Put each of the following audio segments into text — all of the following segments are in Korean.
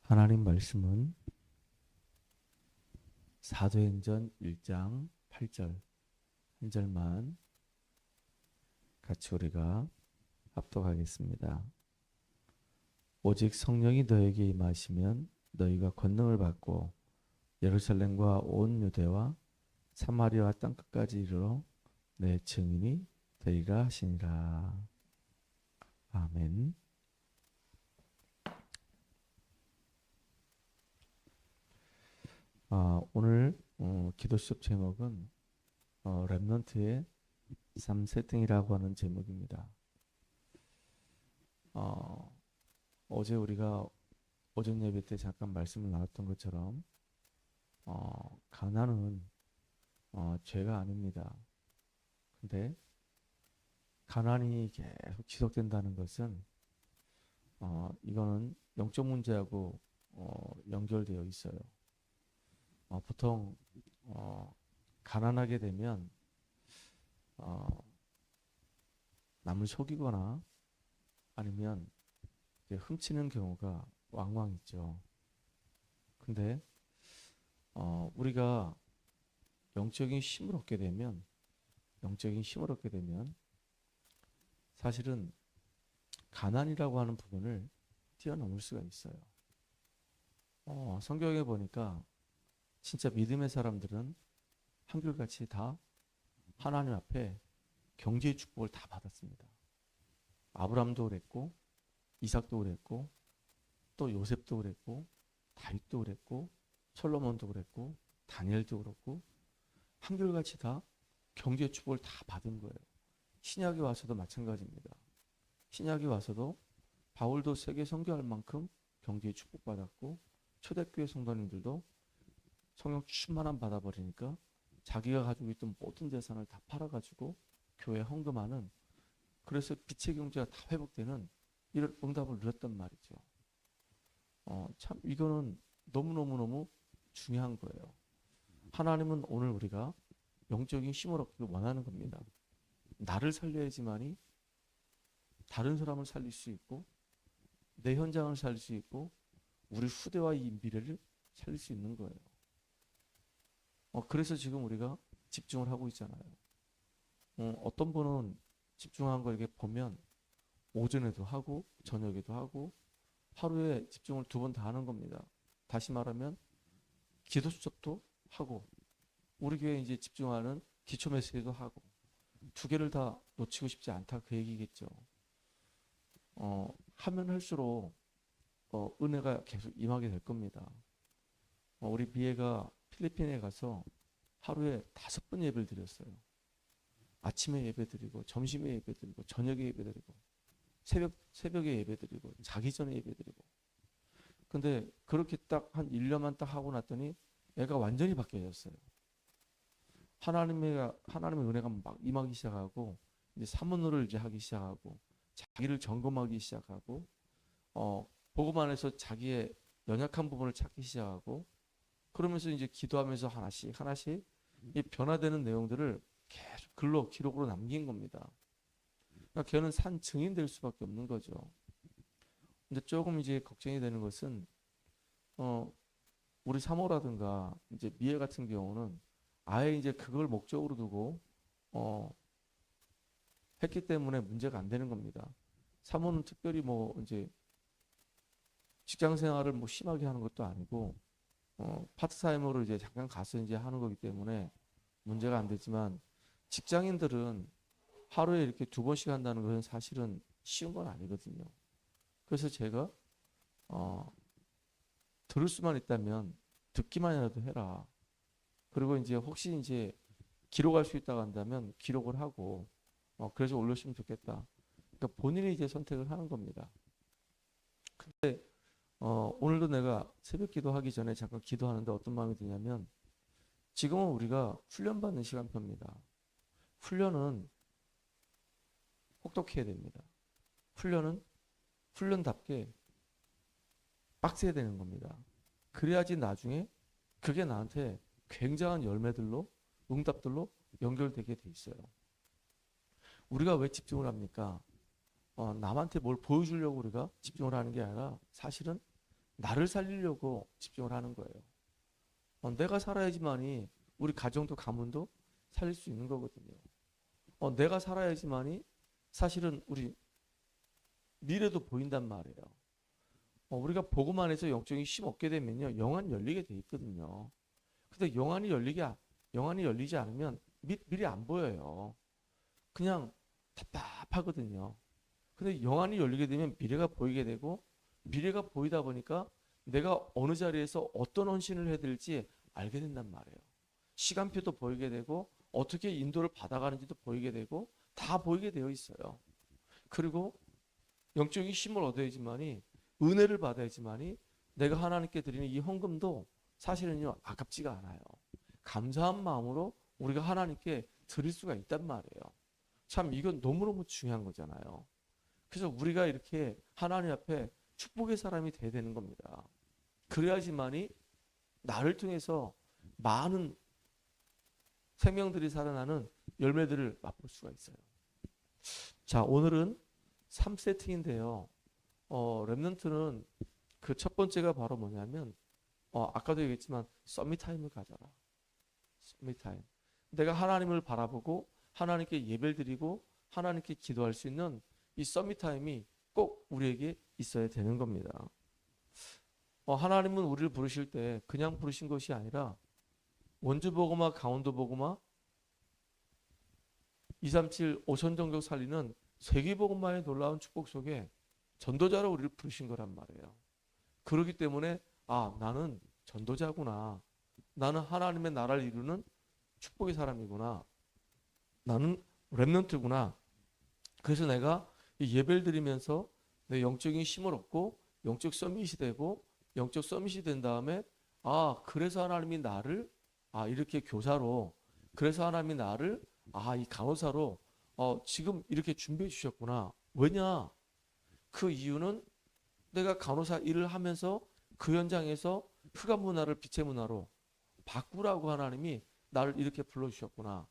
하나님 말씀은 사도행전 1장 8절 한 절만 같이 우리가 합독하겠습니다. 오직 성령이 너에게 임하시면 너희가 권능을 받고 예루살렘과 온 유대와 사마리아와 땅끝까지 이르러 내 증인이 되리라 하시니라. 아멘. 오늘 기도 수업 제목은 렘넌트의 3세팅이라고 하는 제목입니다. 어제 우리가 오전 예배 때 잠깐 말씀을 나눴던 것처럼 가난은 죄가 아닙니다. 근데 가난이 계속 지속된다는 것은 이거는 영적 문제하고 연결되어 있어요. 보통 가난하게 되면 남을 속이거나 아니면 훔치는 경우가 왕왕 있죠. 근데 우리가 영적인 힘을 얻게 되면 사실은 가난이라고 하는 부분을 뛰어넘을 수가 있어요. 성경에 보니까 진짜 믿음의 사람들은 한결같이 다 하나님 앞에 경제의 축복을 다 받았습니다. 아브라함도 그랬고, 이삭도 그랬고, 또 요셉도 그랬고, 다윗도 그랬고, 솔로몬도 그랬고, 다니엘도 그렇고, 한결같이 다 경제의 축복을 다 받은 거예요. 신약에 와서도 마찬가지입니다. 신약에 와서도 바울도 세계 선교할 만큼 경제의 축복받았고, 초대교회 성도님들도 성령 충만함 받아버리니까 자기가 가지고 있던 모든 재산을 다 팔아가지고 교회 헌금하는, 그래서 빛의 경제가 다 회복되는 이런 응답을 누렸단 말이죠. 참 이거는 너무너무너무 중요한 거예요. 하나님은 오늘 우리가 영적인 힘을 얻기를 원하는 겁니다. 나를 살려야지만이 다른 사람을 살릴 수 있고, 내 현장을 살릴 수 있고, 우리 후대와 이 미래를 살릴 수 있는 거예요. 그래서 지금 우리가 집중을 하고 있잖아요. 어떤 분은 집중한 걸 이렇게 보면 오전에도 하고 저녁에도 하고 하루에 집중을 2번 다 하는 겁니다. 다시 말하면 기도 수첩도 하고 우리 교회 이제 집중하는 기초 메시지도 하고 2개를 다 놓치고 싶지 않다, 그 얘기겠죠. 하면 할수록 은혜가 계속 임하게 될 겁니다. 우리 비애가 필리핀에 가서 하루에 5번 예배를 드렸어요. 아침에 예배 드리고, 점심에 예배 드리고, 저녁에 예배 드리고, 새벽에 예배 드리고, 자기 전에 예배 드리고. 근데 그렇게 딱 한 1년만 딱 하고 났더니 애가 완전히 바뀌어졌어요. 하나님의 은혜가 막 임하기 시작하고, 이제 사문을 이제 하기 시작하고, 자기를 점검하기 시작하고, 복음 안에서 자기의 연약한 부분을 찾기 시작하고, 그러면서 이제 기도하면서 하나씩 이 변화되는 내용들을 계속 글로 기록으로 남긴 겁니다. 그러니까 걔는 산 증인 될 수밖에 없는 거죠. 근데 조금 이제 걱정이 되는 것은 우리 사모라든가 이제 미애 같은 경우는 아예 이제 그걸 목적으로 두고 했기 때문에 문제가 안 되는 겁니다. 사모는 특별히 뭐 이제 직장 생활을 뭐 심하게 하는 것도 아니고 파트타임으로 이제 잠깐 가서 이제 하는 거기 때문에 문제가 안 되지만, 직장인들은 하루에 이렇게 2번씩 한다는 것은 사실은 쉬운 건 아니거든요. 그래서 제가 들을 수만 있다면 듣기만이라도 해라. 그리고 이제 혹시 이제 기록할 수 있다고 한다면 기록을 하고 그래서 올렸으면 좋겠다. 그러니까 본인이 이제 선택을 하는 겁니다. 근데 오늘도 내가 새벽 기도하기 전에 잠깐 기도하는데 어떤 마음이 드냐면, 지금은 우리가 훈련받는 시간표입니다. 훈련은 혹독해야 됩니다. 훈련은 훈련답게 빡세야 되는 겁니다. 그래야지 나중에 그게 나한테 굉장한 열매들로, 응답들로 연결되게 돼 있어요. 우리가 왜 집중을 합니까? 남한테 뭘 보여주려고 우리가 집중을 하는 게 아니라 사실은 나를 살리려고 집중을 하는 거예요. 내가 살아야지만이 우리 가정도 가문도 살릴 수 있는 거거든요. 내가 살아야지만이 사실은 우리 미래도 보인단 말이에요. 우리가 복음 안에서 영적인 힘 얻게 되면요, 영안이 열리게 돼 있거든요. 근데 영안이 열리지 않으면 미리 안 보여요. 그냥 답답하거든요. 근데 영안이 열리게 되면 미래가 보이게 되고, 미래가 보이다 보니까 내가 어느 자리에서 어떤 헌신을 해야 될지 알게 된단 말이에요. 시간표도 보이게 되고 어떻게 인도를 받아가는지도 보이게 되고 다 보이게 되어 있어요. 그리고 영적인 힘을 얻어야지만이, 은혜를 받아야지만이 내가 하나님께 드리는 이 헌금도 사실은요 아깝지가 않아요. 감사한 마음으로 우리가 하나님께 드릴 수가 있단 말이에요. 참 이건 너무너무 중요한 거잖아요. 그래서 우리가 이렇게 하나님 앞에 축복의 사람이 돼야 되는 겁니다. 그래야지만이 나를 통해서 많은 생명들이 살아나는 열매들을 맛볼 수가 있어요. 자, 오늘은 3세팅인데요. 렘넌트는 그 첫 번째가 바로 뭐냐면, 아까도 얘기했지만 서밋타임을 가져라. 서밋타임. 내가 하나님을 바라보고 하나님께 예배를 드리고 하나님께 기도할 수 있는 이 서밋타임이 꼭 우리에게 있어야 되는 겁니다. 하나님은 우리를 부르실 때 그냥 부르신 것이 아니라 원주복음화, 강원도복음화, 237 오천정족 살리는 세계복음화의 놀라운 축복 속에 전도자로 우리를 부르신 거란 말이에요. 그렇기 때문에 나는 전도자구나. 나는 하나님의 나라를 이루는 축복의 사람이구나. 나는 렘넌트구나. 그래서 내가 이 예배를 드리면서 내 영적인 힘을 얻고 영적 서밋이 되고, 영적 서밋이 된 다음에 그래서 하나님이 나를 이렇게 교사로, 그래서 하나님이 나를 이 간호사로 지금 이렇게 준비해 주셨구나. 왜냐? 그 이유는 내가 간호사 일을 하면서 그 현장에서 흑암 문화를 빛의 문화로 바꾸라고 하나님이 나를 이렇게 불러주셨구나.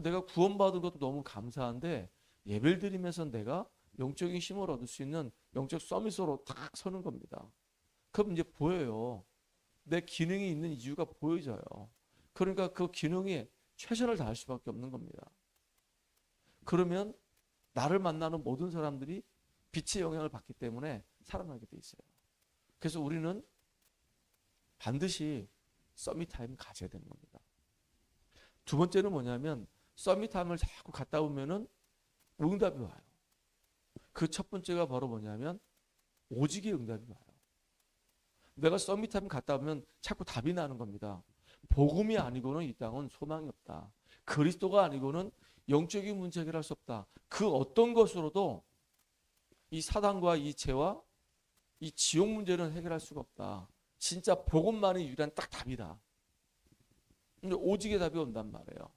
내가 구원받은 것도 너무 감사한데 예배를 드리면서 내가 영적인 힘을 얻을 수 있는 영적 서밋으로 딱 서는 겁니다. 그럼 이제 보여요. 내 기능이 있는 이유가 보여져요. 그러니까 그 기능에 최선을 다할 수밖에 없는 겁니다. 그러면 나를 만나는 모든 사람들이 빛의 영향을 받기 때문에 살아나게 돼 있어요. 그래서 우리는 반드시 서밋타임 가져야 되는 겁니다. 두 번째는 뭐냐면, 서밋타임을 자꾸 갔다 오면은 응답이 와요. 그 첫 번째가 바로 뭐냐면 오직의 응답이 와요. 내가 서밋타임 갔다 오면 자꾸 답이 나는 겁니다. 복음이 아니고는 이 땅은 소망이 없다. 그리스도가 아니고는 영적인 문제 해결할 수 없다. 그 어떤 것으로도 이 사단과 이 죄와 이 지옥 문제는 해결할 수가 없다. 진짜 복음만이 유일한 딱 답이다. 근데 오직의 답이 온단 말이에요.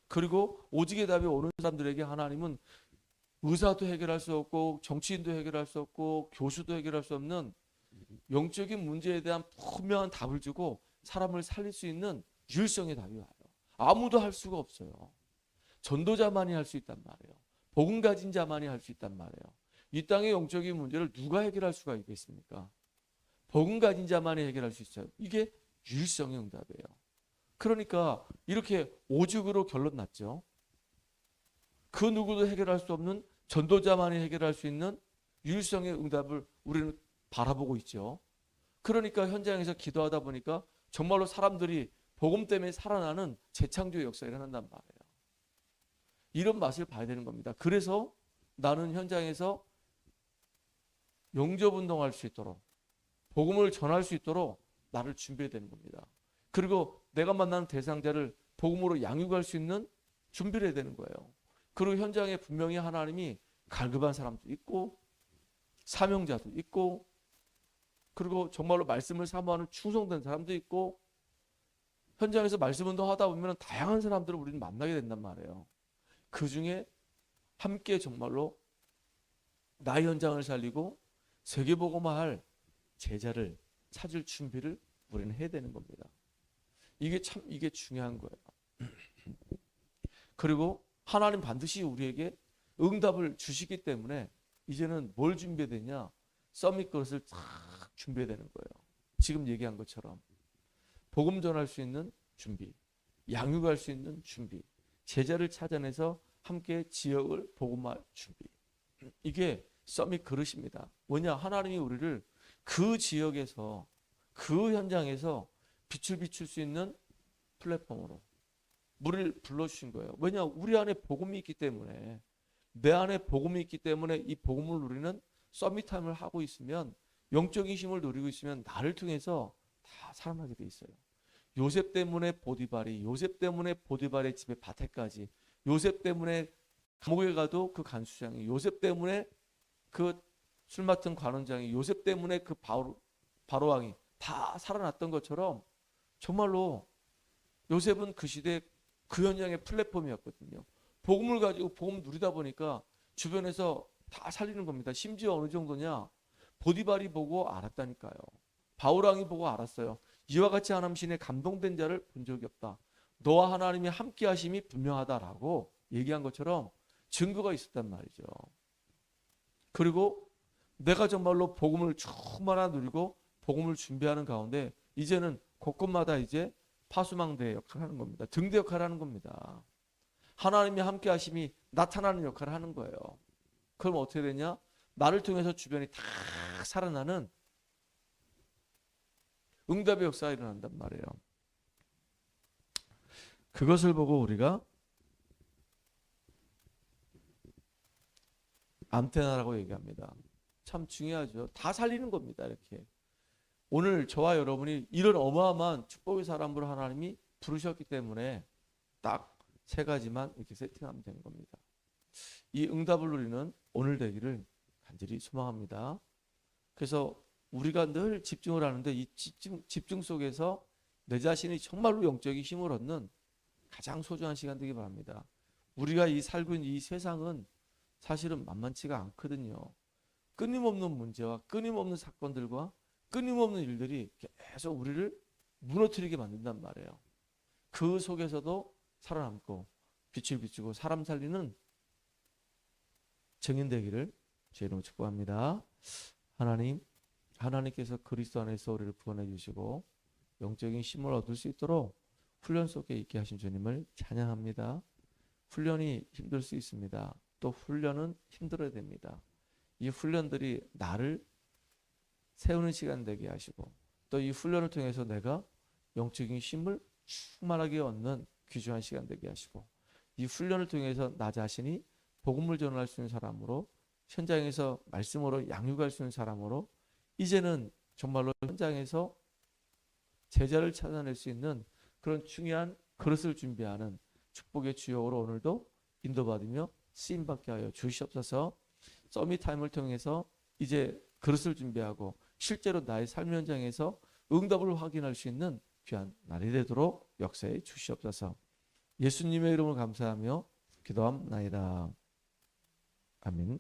그리고 오직의 답이 오는 사람들에게 하나님은 의사도 해결할 수 없고 정치인도 해결할 수 없고 교수도 해결할 수 없는 영적인 문제에 대한 분명한 답을 주고 사람을 살릴 수 있는 유일성의 답이 와요. 아무도 할 수가 없어요. 전도자만이 할 수 있단 말이에요. 복음 가진 자만이 할 수 있단 말이에요. 이 땅의 영적인 문제를 누가 해결할 수가 있겠습니까? 복음 가진 자만이 해결할 수 있어요. 이게 유일성의 응답이에요. 그러니까 이렇게 오직으로 결론 났죠. 그 누구도 해결할 수 없는 전도자만이 해결할 수 있는 유일성의 응답을 우리는 바라보고 있죠. 그러니까 현장에서 기도하다 보니까 정말로 사람들이 복음 때문에 살아나는 재창조의 역사가 일어난단 말이에요. 이런 맛을 봐야 되는 겁니다. 그래서 나는 현장에서 영접운동할 수 있도록, 복음을 전할 수 있도록 나를 준비해야 되는 겁니다. 그리고 내가 만나는 대상자를 복음으로 양육할 수 있는 준비를 해야 되는 거예요. 그리고 현장에 분명히 하나님이 갈급한 사람도 있고 사명자도 있고, 그리고 정말로 말씀을 사모하는 충성된 사람도 있고, 현장에서 말씀 운동하다 보면 다양한 사람들을 우리는 만나게 된단 말이에요. 그 중에 함께 정말로 나의 현장을 살리고 세계복음화할 제자를 찾을 준비를 우리는 해야 되는 겁니다. 이게 중요한 거예요. 그리고 하나님 반드시 우리에게 응답을 주시기 때문에 이제는 뭘 준비해야 되냐? 서밋 그릇을 쫙 준비해야 되는 거예요. 지금 얘기한 것처럼 복음 전할 수 있는 준비, 양육할 수 있는 준비, 제자를 찾아내서 함께 지역을 복음할 준비. 이게 서밋 그릇입니다. 뭐냐? 하나님이 우리를 그 지역에서 그 현장에서 빛을 비출 수 있는 플랫폼으로 우리를 불러주신 거예요. 왜냐? 우리 안에 복음이 있기 때문에, 내 안에 복음이 있기 때문에 이 복음을 누리는 서밋타임을 하고 있으면, 영적인 힘을 누리고 있으면 나를 통해서 다 살아나게 돼 있어요. 요셉 때문에 요셉 때문에 보디발의 집에 밭에까지, 요셉 때문에 감옥에 가도 그 간수장이, 요셉 때문에 그 술 맡은 관원장이, 요셉 때문에 그 바로왕이 다 살아났던 것처럼 정말로 요셉은 그 시대 그 현장의 플랫폼이었거든요. 복음을 가지고 복음 누리다 보니까 주변에서 다 살리는 겁니다. 심지어 어느 정도냐? 보디발이 보고 알았다니까요. 바울왕이 보고 알았어요. 이와 같이 하나님신에 감동된 자를 본 적이 없다. 너와 하나님이 함께 하심이 분명하다라고 얘기한 것처럼 증거가 있었단 말이죠. 그리고 내가 정말로 복음을 충만히 누리고 복음을 준비하는 가운데 이제는 곳곳마다 이제 파수망대 역할을 하는 겁니다. 등대 역할을 하는 겁니다. 하나님이 함께 하심이 나타나는 역할을 하는 거예요. 그럼 어떻게 되냐? 나를 통해서 주변이 다 살아나는 응답의 역사가 일어난단 말이에요. 그것을 보고 우리가 안테나라고 얘기합니다. 참 중요하죠. 다 살리는 겁니다. 이렇게 오늘 저와 여러분이 이런 어마어마한 축복의 사람으로 하나님이 부르셨기 때문에 딱 세 가지만 이렇게 세팅하면 되는 겁니다. 이 응답을 누리는 오늘 되기를 간절히 소망합니다. 그래서 우리가 늘 집중을 하는데 이 집중 속에서 내 자신이 정말로 영적인 힘을 얻는 가장 소중한 시간 되기 바랍니다. 우리가 살고 있는 이 세상은 사실은 만만치가 않거든요. 끊임없는 문제와 끊임없는 사건들과 끊임없는 일들이 계속 우리를 무너뜨리게 만든단 말이에요. 그 속에서도 살아남고 빛을 비추고 사람 살리는 증인 되기를 주의 이름으로 축복합니다. 하나님께서 그리스도 안에서 우리를 구원해 주시고 영적인 힘을 얻을 수 있도록 훈련 속에 있게 하신 주님을 찬양합니다. 훈련이 힘들 수 있습니다. 또 훈련은 힘들어야 됩니다. 이 훈련들이 나를 세우는 시간 되게 하시고 또 이 훈련을 통해서 내가 영적인 힘을 충만하게 얻는 귀중한 시간 되게 하시고 이 훈련을 통해서 나 자신이 복음을 전할 수 있는 사람으로 현장에서 말씀으로 양육할 수 있는 사람으로 이제는 정말로 현장에서 제자를 찾아낼 수 있는 그런 중요한 그릇을 준비하는 축복의 주역으로 오늘도 인도받으며 쓰임받게 하여 주시옵소서. 서밋타임을 통해서 이제 그릇을 준비하고 실제로 나의 삶 현장에서 응답을 확인할 수 있는 귀한 날이 되도록 역사해 주시옵소서. 예수님의 이름을 감사하며 기도함나이다. 아멘.